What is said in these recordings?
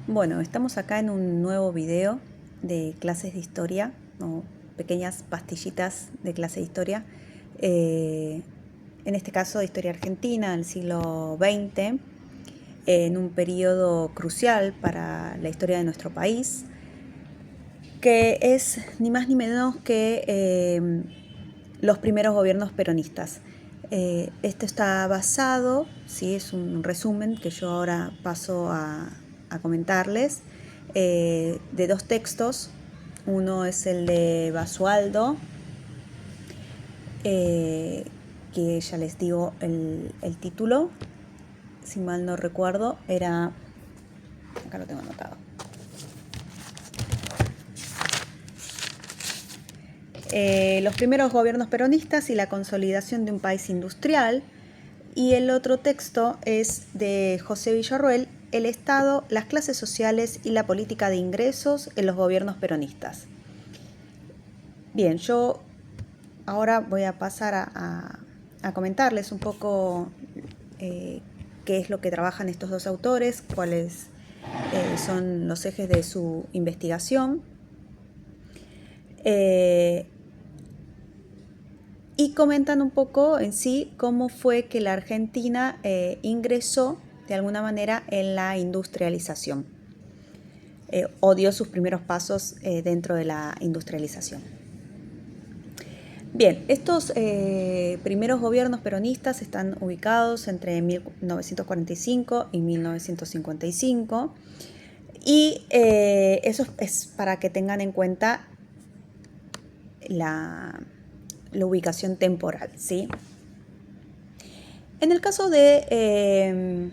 Bueno, estamos acá en un nuevo video de clases de historia, o pequeñas pastillitas de clase de historia. En este caso de historia argentina del siglo XX, en un periodo crucial para la historia de nuestro país, que es ni más ni menos que los primeros gobiernos peronistas. Esto está basado, ¿sí? Es un resumen que yo ahora paso a comentarles, de dos textos. Uno es el de Basualdo, que ya les digo el título, si mal no recuerdo, era, acá lo tengo anotado, los primeros gobiernos peronistas y la consolidación de un país industrial. Y el otro texto es de José Villarroel, El Estado, las clases sociales y la política de ingresos en los gobiernos peronistas. Bien, yo ahora voy a pasar a comentarles un poco qué es lo que trabajan estos dos autores, cuáles son los ejes de su investigación. Y comentan un poco en sí cómo fue que la Argentina ingresó de alguna manera en la industrialización, o dio sus primeros pasos dentro de la industrialización. Bien, estos primeros gobiernos peronistas están ubicados entre 1945 y 1955, y eso es para que tengan en cuenta la ubicación temporal, ¿sí? En el caso de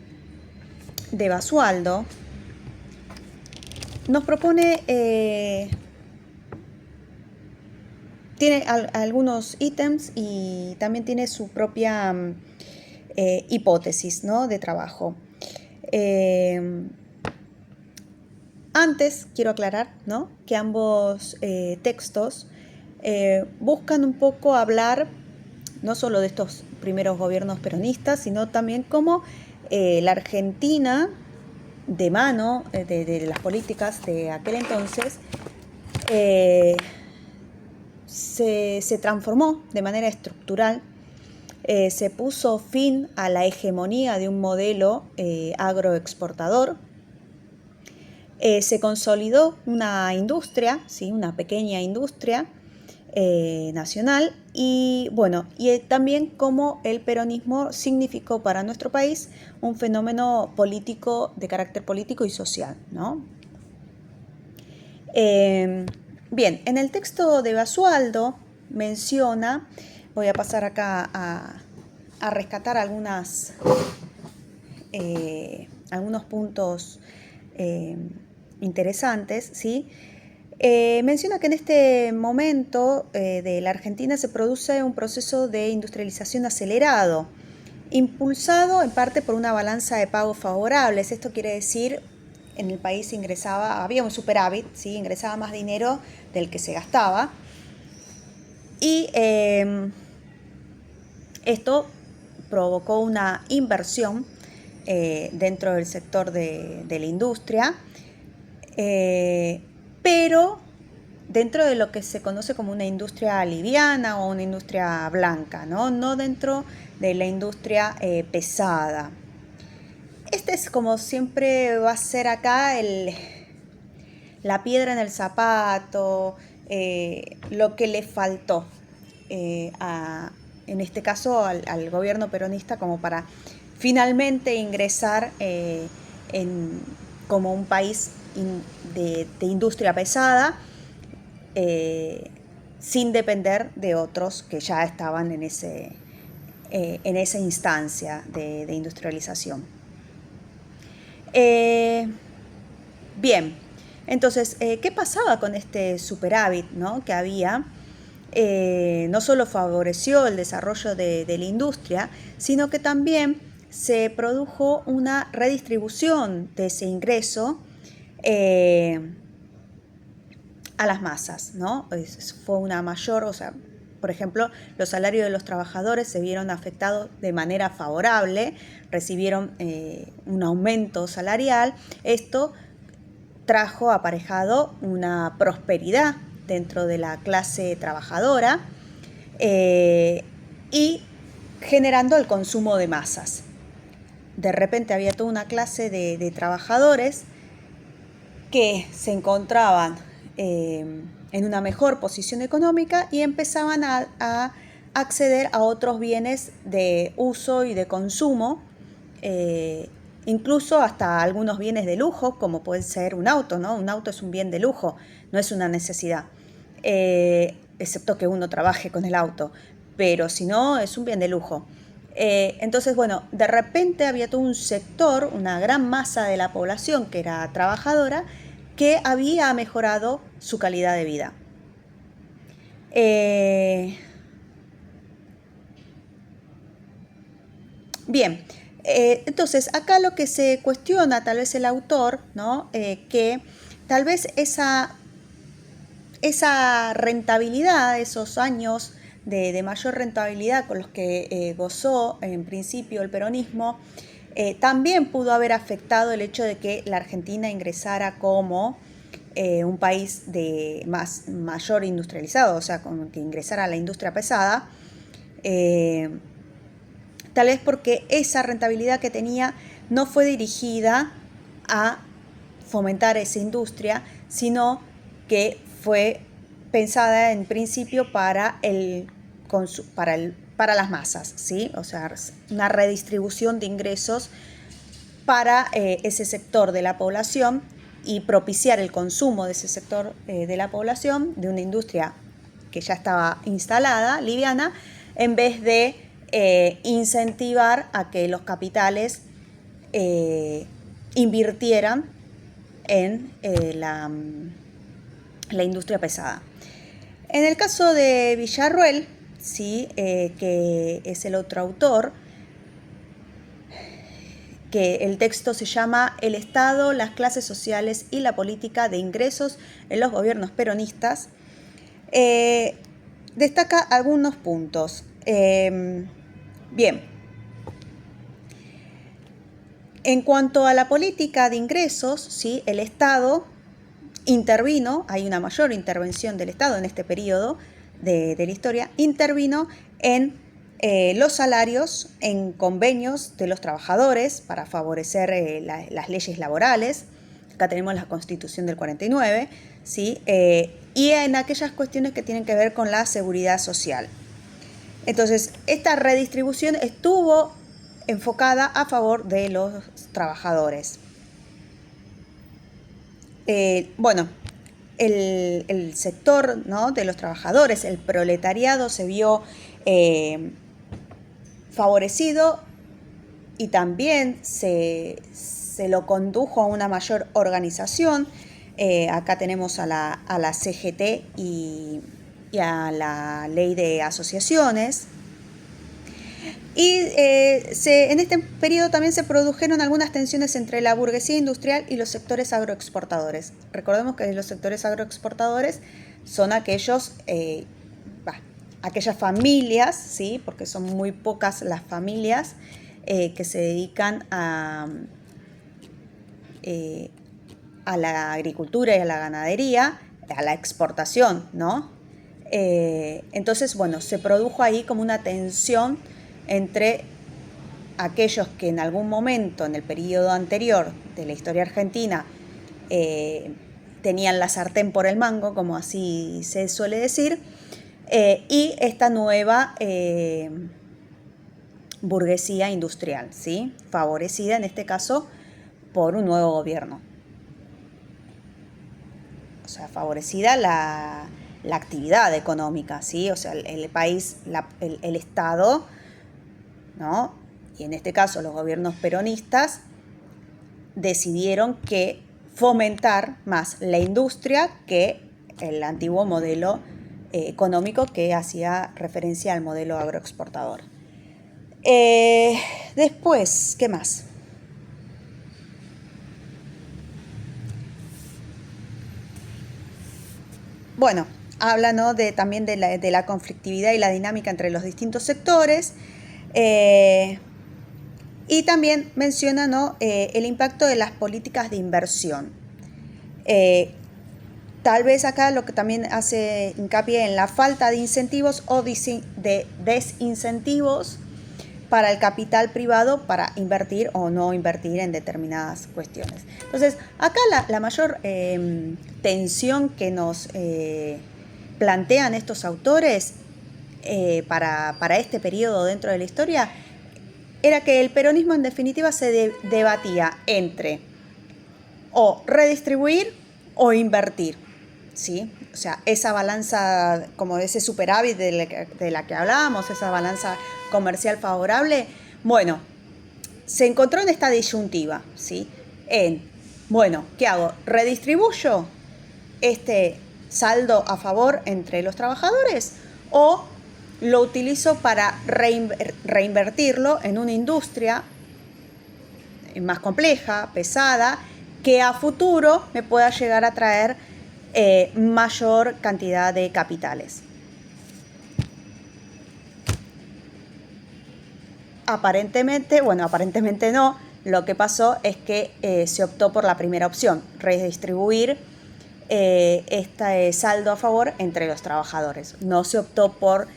Basualdo, nos propone, tiene algunos ítems y también tiene su propia hipótesis, ¿no?, de trabajo. Antes quiero aclarar, ¿no?, que ambos textos buscan un poco hablar no solo de estos primeros gobiernos peronistas, sino también cómo la Argentina, de mano de las políticas de aquel entonces, se transformó de manera estructural. Se puso fin a la hegemonía de un modelo agroexportador. Se consolidó una industria, ¿sí?, una pequeña industria nacional, y bueno, y también cómo el peronismo significó para nuestro país un fenómeno político, de carácter político y social, ¿no? Bien, en el texto de Basualdo menciona, voy a pasar acá a rescatar algunos puntos interesantes, ¿sí? Menciona que en este momento de la Argentina se produce un proceso de industrialización acelerado, impulsado en parte por una balanza de pagos favorables. Esto quiere decir, en el país había un superávit, ¿sí?, ingresaba más dinero del que se gastaba, y esto provocó una inversión dentro del sector de la industria, pero dentro de lo que se conoce como una industria liviana o una industria blanca, no dentro de la industria pesada. Este es, como siempre va a ser acá, la piedra en el zapato, lo que le faltó en este caso al gobierno peronista como para finalmente ingresar como un país de industria pesada, sin depender de otros que ya estaban en esa instancia de industrialización. Bien, entonces, ¿qué pasaba con este superávit, ¿no?, que había? No solo favoreció el desarrollo de la industria, sino que también se produjo una redistribución de ese ingreso a las masas, ¿no? Fue una mayor, o sea, por ejemplo, los salarios de los trabajadores se vieron afectados de manera favorable, recibieron un aumento salarial. Esto trajo aparejado una prosperidad dentro de la clase trabajadora y generando el consumo de masas. De repente había toda una clase de trabajadores que se encontraban en una mejor posición económica y empezaban a acceder a otros bienes de uso y de consumo, incluso hasta algunos bienes de lujo, como puede ser un auto, ¿no? Un auto es un bien de lujo, no es una necesidad, excepto que uno trabaje con el auto, pero si no, es un bien de lujo. Entonces, bueno, de repente había todo un sector, una gran masa de la población que era trabajadora, que había mejorado su calidad de vida. Bien, entonces acá lo que se cuestiona tal vez el autor, ¿no? Que tal vez esa rentabilidad, esos años de mayor rentabilidad con los que gozó en principio el peronismo, también pudo haber afectado el hecho de que la Argentina ingresara como un país de mayor industrializado, o sea, como que ingresara a la industria pesada, tal vez porque esa rentabilidad que tenía no fue dirigida a fomentar esa industria, sino que fue pensada en principio para las masas, ¿sí? O sea, una redistribución de ingresos para ese sector de la población y propiciar el consumo de ese sector de la población, de una industria que ya estaba instalada, liviana, en vez de incentivar a que los capitales invirtieran en la industria pesada. En el caso de Villarroel, ¿sí? Que es el otro autor, que el texto se llama El Estado, las clases sociales y la política de ingresos en los gobiernos peronistas, destaca algunos puntos. Bien, en cuanto a la política de ingresos, ¿sí? El Estado intervino, hay una mayor intervención del Estado en este periodo de la historia, intervino en los salarios, en convenios de los trabajadores para favorecer las leyes laborales. Acá tenemos la Constitución del 49, ¿sí? Y en aquellas cuestiones que tienen que ver con la seguridad social. Entonces, esta redistribución estuvo enfocada a favor de los trabajadores. Bueno, el sector, ¿no? De los trabajadores, el proletariado, se vio favorecido y también se lo condujo a una mayor organización. Acá tenemos a la CGT y a la ley de asociaciones. Y en este periodo también se produjeron algunas tensiones entre la burguesía industrial y los sectores agroexportadores. Recordemos que los sectores agroexportadores son aquellas familias, ¿sí? Porque son muy pocas las familias que se dedican a la agricultura y a la ganadería, a la exportación, ¿no? Entonces, bueno, se produjo ahí como una tensión entre aquellos que en algún momento en el periodo anterior de la historia argentina tenían la sartén por el mango, como así se suele decir, y esta nueva burguesía industrial, ¿sí? Favorecida en este caso por un nuevo gobierno. O sea, favorecida la actividad económica, ¿sí? O sea, el país, el Estado, ¿no? Y en este caso los gobiernos peronistas decidieron que fomentar más la industria que el antiguo modelo económico que hacía referencia al modelo agroexportador. Después, ¿qué más? Bueno, habla, ¿no? También de la conflictividad y la dinámica entre los distintos sectores. Y también menciona, ¿no? El impacto de las políticas de inversión. Tal vez acá lo que también hace hincapié en la falta de incentivos o de desincentivos para el capital privado para invertir o no invertir en determinadas cuestiones. Entonces, acá la mayor tensión que nos plantean estos autores para este periodo dentro de la historia era que el peronismo en definitiva se debatía entre o redistribuir o invertir, ¿sí? O sea, esa balanza, como ese superávit de la que hablábamos, esa balanza comercial favorable, bueno, se encontró en esta disyuntiva, ¿sí? Bueno, ¿qué hago? ¿Redistribuyo este saldo a favor entre los trabajadores o lo utilizo para reinvertirlo en una industria más compleja, pesada, que a futuro me pueda llegar a traer mayor cantidad de capitales? Aparentemente no, lo que pasó es que se optó por la primera opción, redistribuir este saldo a favor entre los trabajadores. No se optó por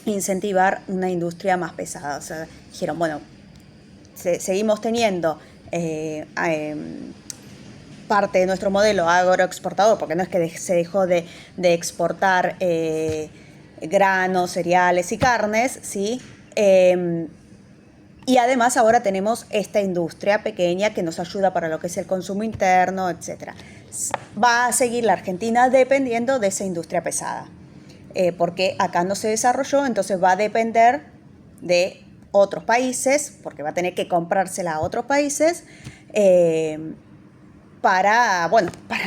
incentivar una industria más pesada. O sea, dijeron, bueno, seguimos teniendo parte de nuestro modelo agroexportador, porque no es que se dejó de exportar granos, cereales y carnes, ¿sí? Y además ahora tenemos esta industria pequeña que nos ayuda para lo que es el consumo interno, etc. Va a seguir la Argentina dependiendo de esa industria pesada, porque acá no se desarrolló, entonces va a depender de otros países, porque va a tener que comprársela a otros países para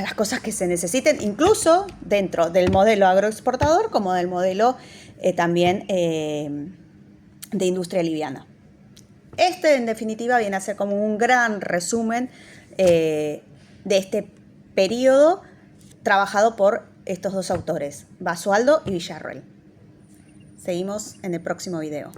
las cosas que se necesiten, incluso dentro del modelo agroexportador como del modelo también de industria liviana. En definitiva, viene a ser como un gran resumen de este periodo trabajado por estos dos autores, Basualdo y Villarroel. Seguimos en el próximo video.